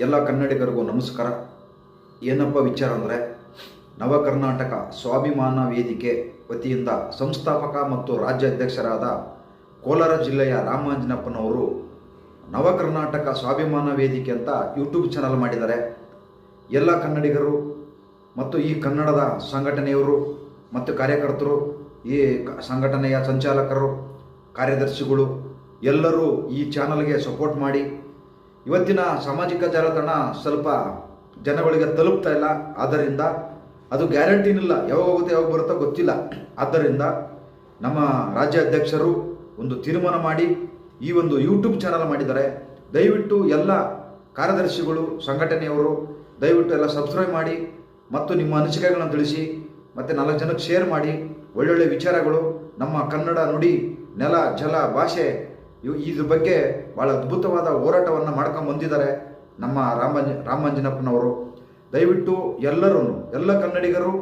ಎಲ್ಲ ಕನ್ನಡಿಗರಿಗೂ ನಮಸ್ಕಾರ. ಏನಪ್ಪ ವಿಚಾರ ಅಂದರೆ, ನವ ಕರ್ನಾಟಕ ಸ್ವಾಭಿಮಾನ ವೇದಿಕೆ ವತಿಯಿಂದ ಸಂಸ್ಥಾಪಕ ಮತ್ತು ರಾಜ್ಯ ಅಧ್ಯಕ್ಷರಾದ ಕೋಲಾರ ಜಿಲ್ಲೆಯ ರಾಮಾಂಜನಪ್ಪನವರು ನವ ಕರ್ನಾಟಕ ಸ್ವಾಭಿಮಾನ ವೇದಿಕೆ ಅಂತ ಯೂಟ್ಯೂಬ್ ಚಾನಲ್ ಮಾಡಿದ್ದಾರೆ. ಎಲ್ಲ ಕನ್ನಡಿಗರು ಮತ್ತು ಈ ಕನ್ನಡದ ಸಂಘಟನೆಯವರು ಮತ್ತು ಕಾರ್ಯಕರ್ತರು, ಈ ಸಂಘಟನೆಯ ಸಂಚಾಲಕರು, ಕಾರ್ಯದರ್ಶಿಗಳು ಎಲ್ಲರೂ ಈ ಚಾನಲ್ಗೆ ಸಪೋರ್ಟ್ ಮಾಡಿ. ಇವತ್ತಿನ ಸಾಮಾಜಿಕ ಜಾಲತಾಣ ಸ್ವಲ್ಪ ಜನಗಳಿಗೆ ತಲುಪ್ತಾ ಇಲ್ಲ, ಆದ್ದರಿಂದ ಅದು ಗ್ಯಾರಂಟಿನಿಲ್ಲ, ಯಾವಾಗ ಹೋಗುತ್ತೆ ಯಾವಾಗ ಬರುತ್ತೋ ಗೊತ್ತಿಲ್ಲ. ಆದ್ದರಿಂದ ನಮ್ಮ ರಾಜ್ಯ ಅಧ್ಯಕ್ಷರು ಒಂದು ತೀರ್ಮಾನ ಮಾಡಿ ಈ ಒಂದು ಯೂಟ್ಯೂಬ್ ಚಾನಲ್ ಮಾಡಿದ್ದಾರೆ. ದಯವಿಟ್ಟು ಎಲ್ಲ ಕಾರ್ಯದರ್ಶಿಗಳು, ಸಂಘಟನೆಯವರು ದಯವಿಟ್ಟು ಎಲ್ಲ ಸಬ್ಸ್ಕ್ರೈಬ್ ಮಾಡಿ ಮತ್ತು ನಿಮ್ಮ ಅನಿಸಿಕೆಗಳನ್ನು ತಿಳಿಸಿ ಮತ್ತು 4 ಜನಕ್ಕೆ ಶೇರ್ ಮಾಡಿ. ಒಳ್ಳೊಳ್ಳೆ ವಿಚಾರಗಳು, ನಮ್ಮ ಕನ್ನಡ ನುಡಿ, ನೆಲ, ಜಲ, ಭಾಷೆ ಇದ್ರ ಬಗ್ಗೆ ಭಾಳ ಅದ್ಭುತವಾದ ಹೋರಾಟವನ್ನು ಮಾಡ್ಕೊಂಡು ಬಂದಿದ್ದಾರೆ ನಮ್ಮ ರಾಮಾಂಜನಪ್ಪನವರು. ದಯವಿಟ್ಟು ಎಲ್ಲರೂ, ಎಲ್ಲ ಕನ್ನಡಿಗರು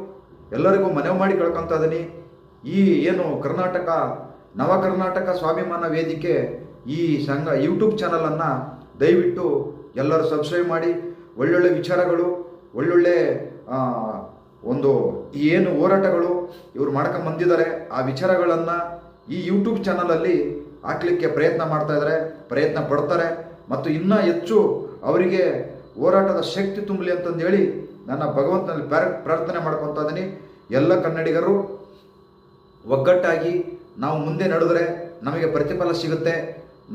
ಎಲ್ಲರಿಗೂ ಮನವಿ ಮಾಡಿ ಕೇಳ್ಕೊತಾ ಇದ್ದೀನಿ. ಈ ಏನು ನವ ಕರ್ನಾಟಕ ಸ್ವಾಭಿಮಾನ ವೇದಿಕೆ ಈ ಯೂಟ್ಯೂಬ್ ಚಾನಲನ್ನು ದಯವಿಟ್ಟು ಎಲ್ಲರೂ ಸಬ್ಸ್ಕ್ರೈಬ್ ಮಾಡಿ. ಒಳ್ಳೊಳ್ಳೆ ವಿಚಾರಗಳು, ಒಳ್ಳೊಳ್ಳೆ ಒಂದು ಏನು ಹೋರಾಟಗಳು ಇವರು ಮಾಡ್ಕೊಂಡು ಬಂದಿದ್ದಾರೆ, ಆ ವಿಚಾರಗಳನ್ನು ಈ ಯೂಟ್ಯೂಬ್ ಚಾನಲಲ್ಲಿ ಹಾಕಲಿಕ್ಕೆ ಪ್ರಯತ್ನ ಮಾಡ್ತಾ ಇದ್ದಾರೆ, ಪ್ರಯತ್ನ ಪಡ್ತಾರೆ. ಮತ್ತು ಇನ್ನೂ ಹೆಚ್ಚು ಅವರಿಗೆ ಹೋರಾಟದ ಶಕ್ತಿ ತುಂಬಲಿ ಅಂತಂದೇಳಿ ನನ್ನ ಭಗವಂತನಲ್ಲಿ ಪ್ರಾರ್ಥನೆ ಮಾಡ್ಕೊತಾ ಇದ್ದೀನಿ. ಎಲ್ಲ ಕನ್ನಡಿಗರು ಒಗ್ಗಟ್ಟಾಗಿ ನಾವು ಮುಂದೆ ನಡೆದರೆ ನಮಗೆ ಪ್ರತಿಫಲ ಸಿಗುತ್ತೆ.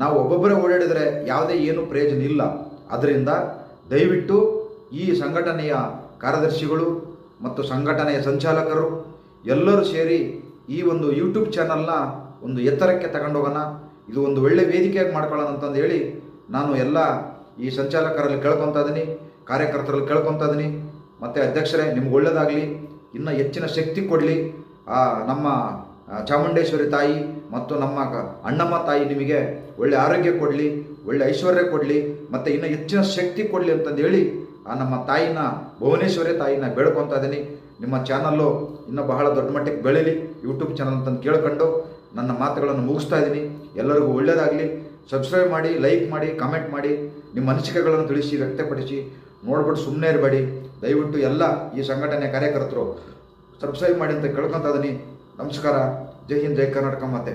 ನಾವು ಒಬ್ಬೊಬ್ಬರೇ ಓಡಾಡಿದರೆ ಯಾವುದೇ ಏನು ಪ್ರಯೋಜನ ಇಲ್ಲ. ಆದ್ದರಿಂದ ದಯವಿಟ್ಟು ಈ ಸಂಘಟನೆಯ ಕಾರ್ಯದರ್ಶಿಗಳು ಮತ್ತು ಸಂಘಟನೆಯ ಸಂಚಾಲಕರು ಎಲ್ಲರೂ ಸೇರಿ ಈ ಒಂದು ಯೂಟ್ಯೂಬ್ ಚಾನಲ್ನ ಒಂದು ಎತ್ತರಕ್ಕೆ ತಗೊಂಡೋಗೋಣ. ಇದು ಒಂದು ಒಳ್ಳೆ ವೇದಿಕೆಯಾಗಿ ಮಾಡ್ಕೊಳ್ಳೋಣ ಅಂತಂದು ಹೇಳಿ ನಾನು ಎಲ್ಲ ಈ ಸಂಚಾಲಕರಲ್ಲಿ ಕೇಳ್ಕೊತಾ ಇದ್ದೀನಿ, ಕಾರ್ಯಕರ್ತರಲ್ಲಿ ಕೇಳ್ಕೊತಾ ಇದ್ದೀನಿ. ಮತ್ತು ಅಧ್ಯಕ್ಷರೇ, ನಿಮ್ಗೆ ಒಳ್ಳೆಯದಾಗಲಿ, ಇನ್ನೂ ಹೆಚ್ಚಿನ ಶಕ್ತಿ ಕೊಡಲಿ ನಮ್ಮ ಚಾಮುಂಡೇಶ್ವರಿ ತಾಯಿ ಮತ್ತು ನಮ್ಮ ಅಣ್ಣಮ್ಮ ತಾಯಿ ನಿಮಗೆ ಒಳ್ಳೆ ಆರೋಗ್ಯ ಕೊಡಲಿ, ಒಳ್ಳೆ ಐಶ್ವರ್ಯ ಕೊಡಲಿ, ಮತ್ತು ಇನ್ನೂ ಹೆಚ್ಚಿನ ಶಕ್ತಿ ಕೊಡಲಿ ಅಂತಂದು ಹೇಳಿ ನಮ್ಮ ತಾಯಿನ, ಭುವನೇಶ್ವರಿ ತಾಯಿನ ಬೇಡ್ಕೊತಾ ಇದ್ದೀನಿ. ನಿಮ್ಮ ಚಾನಲ್ಲು ಇನ್ನೂ ಬಹಳ ದೊಡ್ಡ ಮಟ್ಟಕ್ಕೆ ಬೆಳೀಲಿ, ಯೂಟ್ಯೂಬ್ ಚಾನಲ್ ಅಂತಂದು ಕೇಳ್ಕೊಂಡು ನನ್ನ ಮಾತುಗಳನ್ನು ಮುಗಿಸ್ತಾ ಇದ್ದೀನಿ. ಎಲ್ಲರಿಗೂ ಒಳ್ಳೆಯದಾಗಲಿ. ಸಬ್ಸ್ಕ್ರೈಬ್ ಮಾಡಿ, ಲೈಕ್ ಮಾಡಿ, ಕಾಮೆಂಟ್ ಮಾಡಿ, ನಿಮ್ಮ ಅನಿಸಿಕೆಗಳನ್ನು ತಿಳಿಸಿ, ವ್ಯಕ್ತಪಡಿಸಿ. ನೋಡ್ಬಿಟ್ಟು ಸುಮ್ಮನೆ ಇರಬೇಡಿ. ದಯವಿಟ್ಟು ಎಲ್ಲ ಈ ಸಂಘಟನೆ ಕಾರ್ಯಕರ್ತರು ಸಬ್ಸ್ಕ್ರೈಬ್ ಮಾಡಿ ಅಂತ ಕೇಳ್ಕೊತಾ ಇದ್ದೀನಿ. ನಮಸ್ಕಾರ. ಜೈ ಹಿಂದ್, ಜೈ ಕರ್ನಾಟಕ ಮಾತೆ.